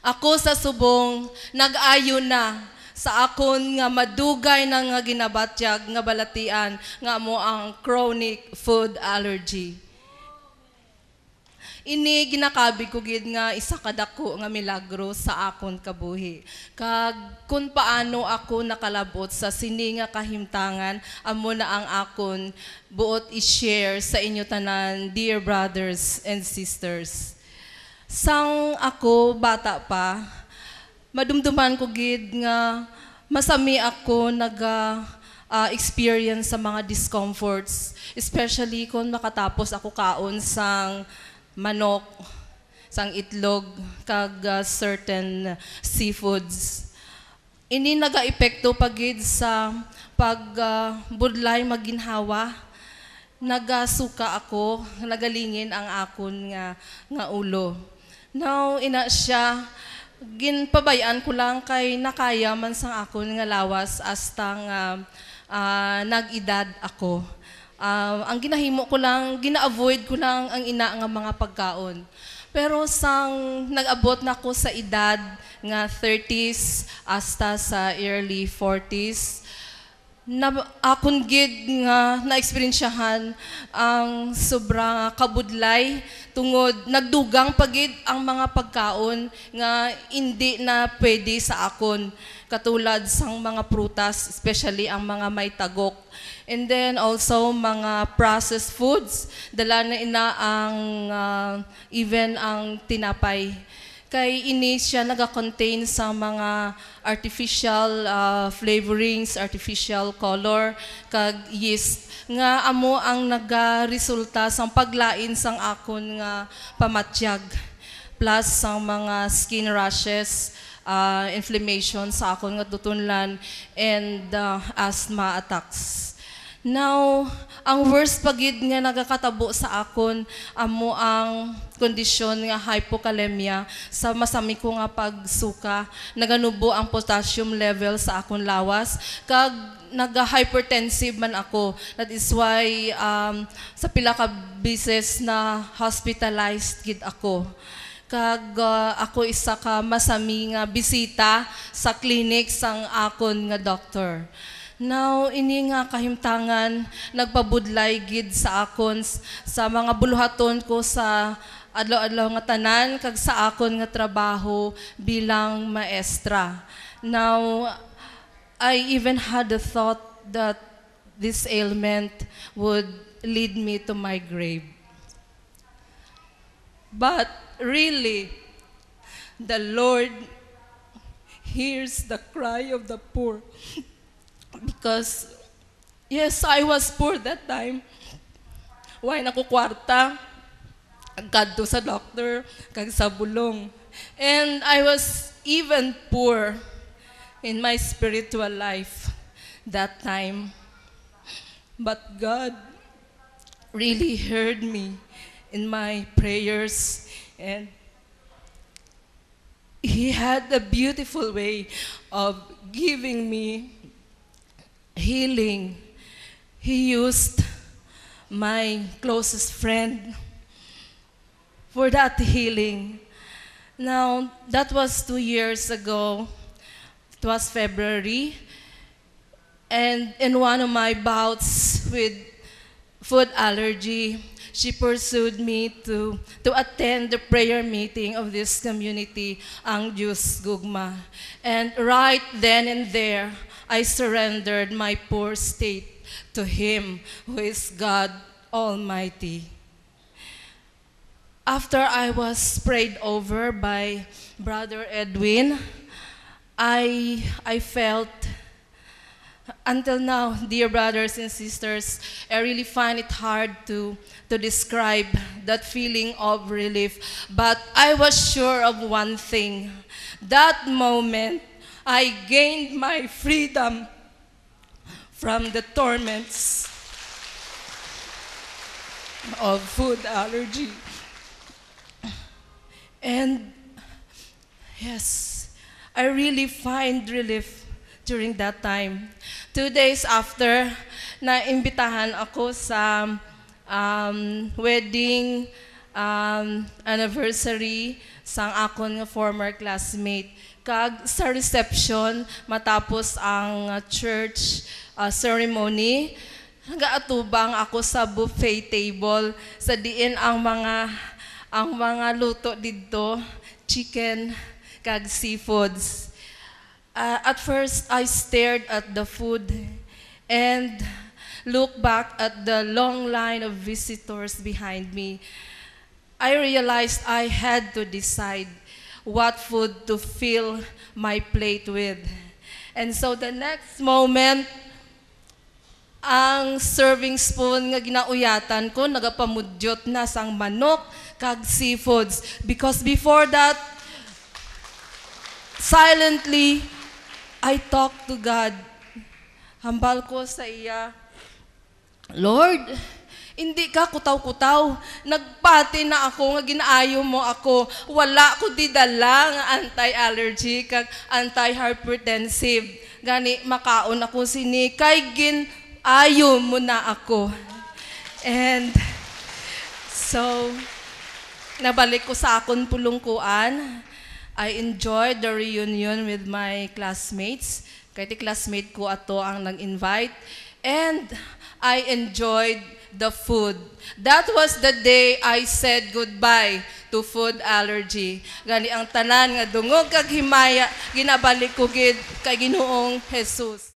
Ako sa subong, nag-ayo na sa akon nga madugay na nga ginabatyag nga balatian nga mo ang chronic food allergy. Ini ginakabi ko gid nga isa kadako nga milagro sa akon kabuhi. Kag kun paano ako nakalabot sa sini nga kahimtangan, amo na ang akon buot i-share sa inyo tanan, dear brothers and sisters. Sang ako bata pa, madumduman ko gid nga masami ako experience sa mga discomforts, especially kung makatapos ako kaon sang manok, sang itlog, kag certain seafoods. Ini naga-epekto pagid sa pagbudlay maginhawa. Nagasuka ako, nagalingin ang akon nga ulo. Now, ina siya, ginpabayaan ko lang kay nakaya man sang akon nga lawas hasta nga nag-edad ako. Ang ginahimo ko lang, gina-avoid ko lang ang ina nga mga pagkaon. Pero sang nag-abot na ko sa edad nga 30s hasta sa early 40s, akon gid nga na-experiensyahan ang sobrang kabudlay tungod nagdugang pagid ang mga pagkaon nga hindi na pwede sa akon, katulad sang mga prutas, especially ang mga may tagok. And then also mga processed foods, dala na ina ang even ang tinapay. Kay ini siya naga-contain sa mga artificial flavorings, artificial color, kag yeast nga amo ang nagaresulta sang paglain sang akon nga pamatyag, plus sang mga skin rashes, inflammation sa akon nga tutunlan, and asthma attacks. Now, ang worst pagid nga nagakatabo sa akon, amo ang kondisyon nga hypokalemia. Sa masami ko nga pagsuka, naganubo ang potassium level sa akon lawas, kag naga-hypertensive man ako. That is why sa pila ka beses na hospitalized gid ako. Kag ako isa ka masami nga bisita sa clinic sang akon nga doctor. Now, ini nga kahimtangan, nagpabudlay gid sa akon sa mga buluhaton ko sa adlaw-adlaw nga tanan, kag sa akon nga trabaho bilang maestra. Now, I even had the thought that this ailment would lead me to my grave. But really, the Lord hears the cry of the poor. Because, yes, I was poor that time. Why naku kwarta, kadto sa doctor, kag sa bulong. And I was even poor in my spiritual life that time. But God really heard me in my prayers, and He had a beautiful way of giving me healing. He used my closest friend for that healing. Now, that was 2 years ago. It was February. And in one of my bouts with food allergy, she pursued me to attend the prayer meeting of this community, ang Dios Gugma. And right then and there, I surrendered my poor state to Him, who is God Almighty. After I was prayed over by Brother Edwin, I felt, until now, dear brothers and sisters, I really find it hard to describe that feeling of relief. But I was sure of one thing. That moment, I gained my freedom from the torments of food allergy. And yes, I really find relief during that time. 2 days after, naimbitahan ako sa wedding anniversary sang akon nga former classmate. Kag sa reception, matapos ang church ceremony, nagaatubang ako sa buffet table sa diin ang mga luto didto, chicken kag seafoods. At first, I stared at the food and looked back at the long line of visitors behind me. I realized I had to decide what food to fill my plate with. And so the next moment, ang serving spoon nga ginauyatan ko, nagapamudyot na sang manok kag seafoods. Because before that, silently, I talked to God. Hambal ko sa iya, Lord, hindi ka kutaw-kutaw. Nagpati na ako nga ginaayo mo ako. Wala ko didala nga anti-allergy kag anti-hypertensive. Gani makaon ako sini kay ginayo mo na ako. And so nabalik ko sa akon pulungkuan. I enjoyed the reunion with my classmates. Kay ti classmate ko ato ang nag-invite. And I enjoyed the food. That was the day I said goodbye to food allergy. Gani ang tanan nga dungog kag himaya ginabalik ko gid kay Ginoong Jesus.